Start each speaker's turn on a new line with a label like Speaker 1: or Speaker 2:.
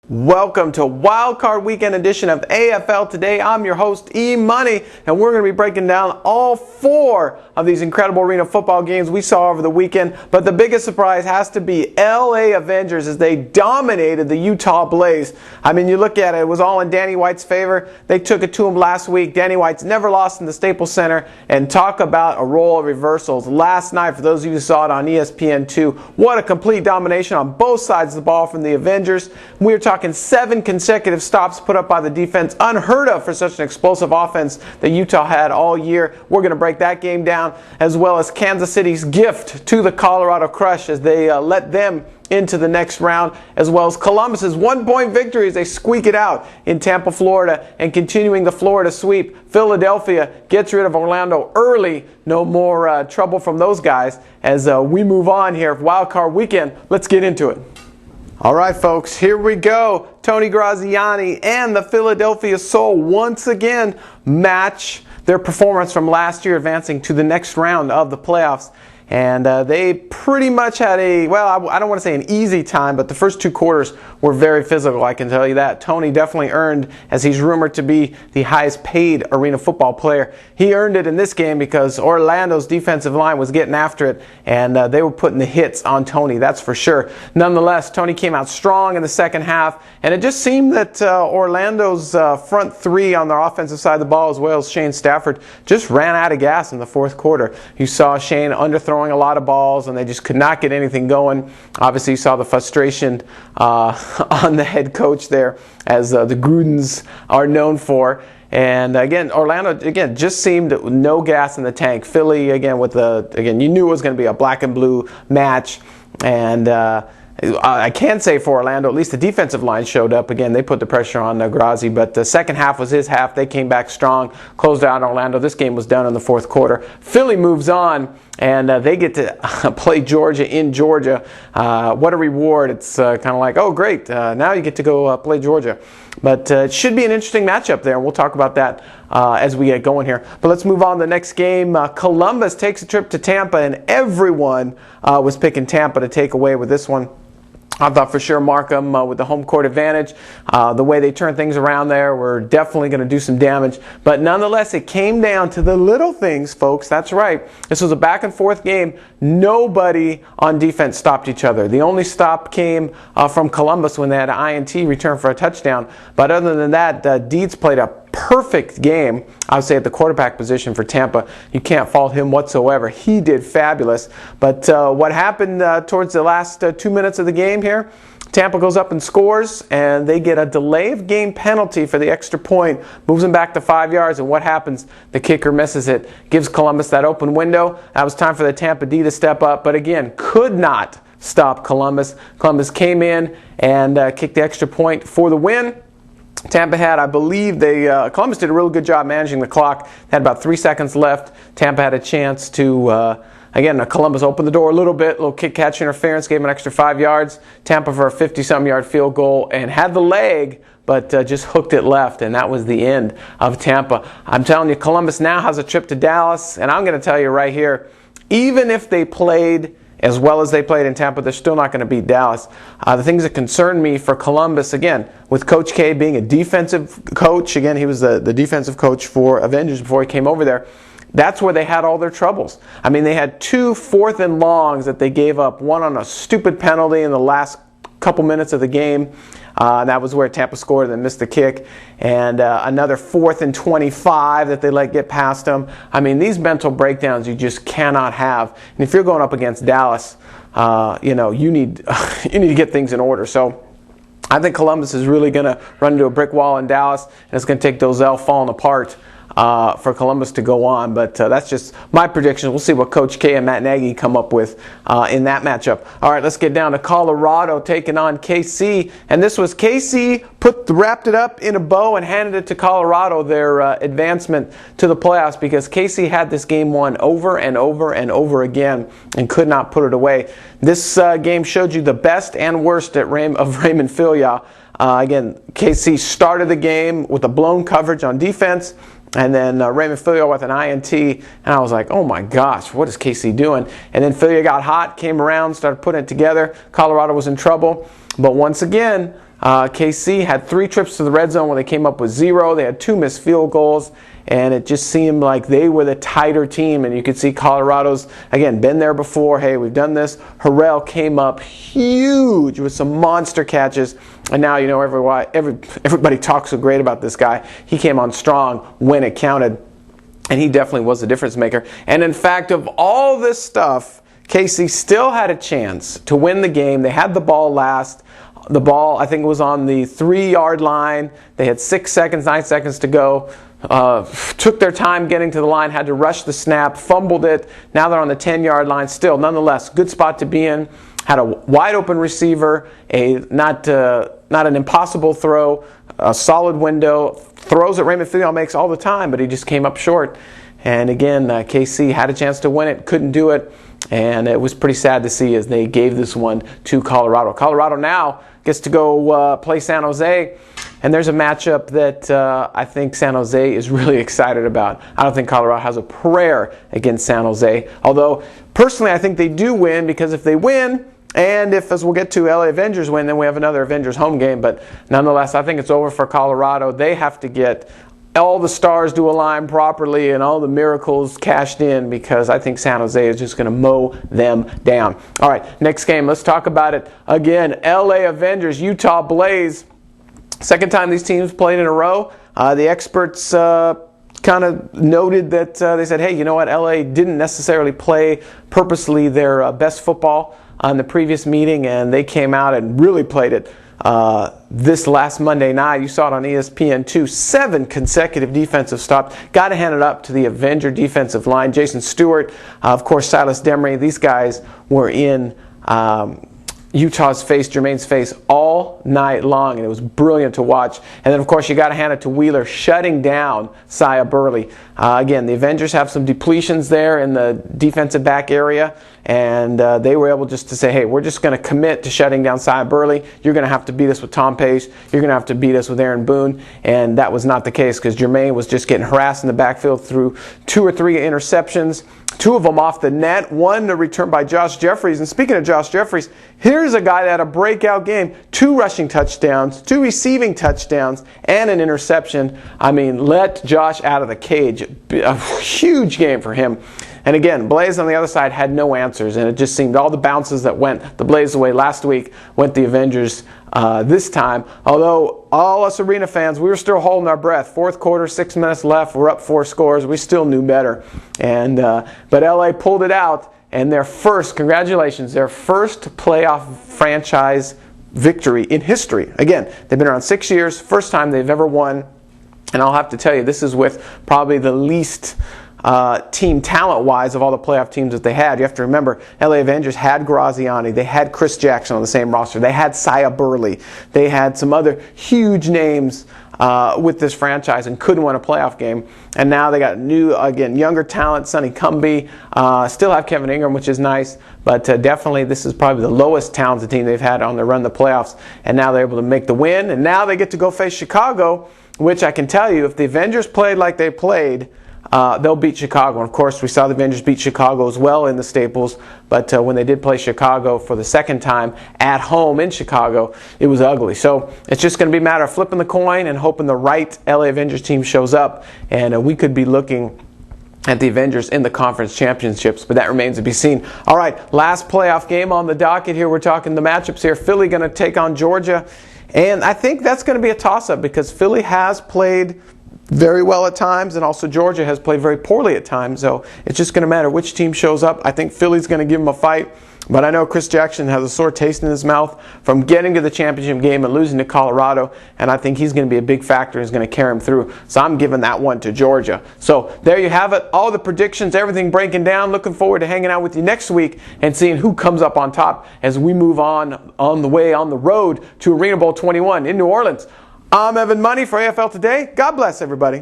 Speaker 1: Welcome to Wildcard Weekend edition of AFL Today. I'm your host, E-Money, and we're going to be breaking down all four of these incredible arena football games we saw over the weekend. But the biggest surprise has to be LA Avengers as they dominated the Utah Blaze. I mean, you look at it, it was all in Danny White's favor. They took it to him last week. Danny White's never lost in the Staples Center. And talk about a role of reversals. Last night, for those of you who saw it on ESPN2, what a complete domination on both sides of the ball from the Avengers. We were talking 7 consecutive stops put up by the defense, unheard of for such an explosive offense that Utah had all year. We're going to break that game down, as well as Kansas City's gift to the Colorado Crush as they let them into the next round, as well as Columbus's 1-point victory as they squeak it out in Tampa, Florida, and continuing the Florida sweep. Philadelphia gets rid of Orlando early. No more trouble from those guys as we move on here. Wildcard Weekend, let's get into it. All right, folks, here we go. Tony Graziani and the Philadelphia Soul once again match their performance from last year, advancing to the next round of the playoffs. And they pretty much had I don't want to say an easy time, but the first 2 quarters were very physical, I can tell you that. Tony definitely earned, as he's rumored to be the highest paid arena football player. He earned it in this game because Orlando's defensive line was getting after it, and they were putting the hits on Tony, that's for sure. Nonetheless, Tony came out strong in the second half, and it just seemed that Orlando's front 3 on their offensive side of the ball, as well as Shane Stafford, just ran out of gas in the fourth quarter. You saw Shane underthrowing a lot of balls, and they just could not get anything going. Obviously, you saw the frustration on the head coach there, as the Grudens are known for. And again, Orlando just seemed no gas in the tank. Philly again you knew it was going to be a black and blue match, and I can say for Orlando, at least the defensive line showed up. Again, they put the pressure on Grazi, but the second half was his half. They came back strong, closed out Orlando. This game was done in the fourth quarter. Philly moves on, and they get to play Georgia in Georgia. What a reward. It's kind of like, oh, great, now you get to go play Georgia. But it should be an interesting matchup there, and we'll talk about that as we get going here. But let's move on to the next game. Columbus takes a trip to Tampa, and everyone was picking Tampa to take away with this one. I thought for sure Markham with the home court advantage, the way they turned things around there, were definitely going to do some damage. But nonetheless, it came down to the little things, folks. That's right. This was a back and forth game. Nobody on defense stopped each other. The only stop came from Columbus when they had an INT return for a touchdown. But other than that, Dietz played a perfect game, I would say, at the quarterback position for Tampa. You can't fault him whatsoever. He did fabulous. But what happened towards the last 2 minutes of the game here, Tampa goes up and scores, and they get a delay of game penalty for the extra point, moves them back to 5 yards, and what happens? The kicker misses it, gives Columbus that open window. That was time for the Tampa D to step up, but again, could not stop Columbus. Columbus came in and kicked the extra point for the win. Tampa had, I believe, Columbus did a really good job managing the clock. They had about 3 seconds left. Tampa had a chance to, Columbus opened the door a little bit, little kick-catch interference, gave him an extra 5 yards. Tampa for a 50-something yard field goal, and had the leg, but just hooked it left, and that was the end of Tampa. I'm telling you, Columbus now has a trip to Dallas, and I'm going to tell you right here, even if they played as well as they played in Tampa, they're still not going to beat Dallas. The things that concern me for Columbus, again, with Coach K being a defensive coach, again, he was the defensive coach for Avengers before he came over there, that's where they had all their troubles. I mean, they had 2 4th and longs that they gave up, one on a stupid penalty in the last couple minutes of the game. That was where Tampa scored and then missed the kick. And another 4th and 25 that they let get past them. I mean, these mental breakdowns you just cannot have. And if you're going up against Dallas, you need to get things in order. So I think Columbus is really going to run into a brick wall in Dallas, and it's going to take Dozell falling apart for Columbus to go on. But that's just my prediction. We'll see what Coach K and Matt Nagy come up with in that matchup. All right, let's get down to Colorado taking on KC. And this was KC wrapped it up in a bow and handed it to Colorado, their advancement to the playoffs, because KC had this game won over and over and over again and could not put it away. This game showed you the best and worst of Raymond Filia. Again, KC started the game with a blown coverage on defense. And then Raymond Filia with an INT, and I was like, oh my gosh, what is KC doing? And then Filia got hot, came around, started putting it together. Colorado was in trouble. But once again, KC had 3 trips to the red zone where they came up with 0. They had 2 missed field goals, and it just seemed like they were the tighter team. And you could see Colorado's, again, been there before. Hey, we've done this. Harrell came up huge with some monster catches. And now, you know, everybody talks so great about this guy. He came on strong when it counted, and he definitely was the difference maker. And in fact, of all this stuff, KC still had a chance to win the game. They had the ball last. The ball, I think it was on the 3-yard line. They had 9 seconds to go. Took their time getting to the line, had to rush the snap, fumbled it. Now they're on the 10-yard line still. Nonetheless, good spot to be in. Had a wide open receiver, not an impossible throw, a solid window. Throws that Raymond Filion makes all the time, but he just came up short. And again, KC had a chance to win it, couldn't do it. And it was pretty sad to see as they gave this one to Colorado. Colorado now gets to go play San Jose. And there's a matchup that I think San Jose is really excited about. I don't think Colorado has a prayer against San Jose. Although, personally, I think they do win, because if they win, and if, as we'll get to, LA Avengers win, then we have another Avengers home game. But nonetheless, I think it's over for Colorado. They have to get all the stars to align properly and all the miracles cashed in, because I think San Jose is just going to mow them down. All right, next game. Let's talk about it again. LA Avengers, Utah Blaze. Second time these teams played in a row. The experts kind of noted that they said, hey, you know what? LA didn't necessarily play purposely their best football on the previous meeting, and they came out and really played it this last Monday night. You saw it on ESPN2. 7 consecutive defensive stops. Got to hand it up to the Avenger defensive line. Jason Stewart, of course, Silas Demery. These guys were in Utah's face, Jermaine's face, all night long, and it was brilliant to watch. And then, of course, you got to hand it to Wheeler, shutting down Sia Burley. Again, the Avengers have some depletions there in the defensive back area, and they were able just to say, hey, we're just going to commit to shutting down Sia Burley. You're going to have to beat us with Tom Pace. You're going to have to beat us with Aaron Boone. And that was not the case, because Jermaine was just getting harassed in the backfield through 2 or 3 interceptions. 2 of them off the net, 1 to return by Josh Jeffries. And speaking of Josh Jeffries, here's a guy that had a breakout game. 2 rushing touchdowns, 2 receiving touchdowns, and an interception. I mean, let Josh out of the cage. A huge game for him. And again, Blaze on the other side had no answers, and it just seemed all the bounces that went the Blaze away last week went the Avengers this time. Although all us arena fans, we were still holding our breath. 4th quarter, 6 minutes left, we're up 4 scores. We still knew better. And but LA pulled it out, and their first playoff franchise victory in history. Again, they've been around 6 years, first time they've ever won. And I'll have to tell you, this is with probably the least team talent-wise of all the playoff teams that they had. You have to remember, LA Avengers had Graziani. They had Chris Jackson on the same roster. They had Sia Burley. They had some other huge names with this franchise and couldn't win a playoff game. And now they got new, again, younger talent, Sonny Cumbie. Still have Kevin Ingram, which is nice. But definitely this is probably the lowest talented team they've had on their run to the playoffs. And now they're able to make the win. And now they get to go face Chicago, which I can tell you, if the Avengers played like they played, they'll beat Chicago. And of course, we saw the Avengers beat Chicago as well in the Staples. But when they did play Chicago for the second time at home in Chicago, it was ugly. So it's just going to be a matter of flipping the coin and hoping the right LA Avengers team shows up. And we could be looking at the Avengers in the conference championships, but that remains to be seen. All right, last playoff game on the docket here. We're talking the matchups here. Philly going to take on Georgia. And I think that's going to be a toss-up, because Philly has played very well at times, and also Georgia has played very poorly at times. So it's just going to matter which team shows up. I think Philly's going to give them a fight, but I know Chris Jackson has a sore taste in his mouth from getting to the championship game and losing to Colorado, and I think he's going to be a big factor. He's going to carry him through. So I'm giving that one to Georgia. So there you have it. All the predictions, everything breaking down. Looking forward to hanging out with you next week and seeing who comes up on top as we move on the road to Arena Bowl 21 in New Orleans. I'm Evan Money for AFL Today. God bless everybody.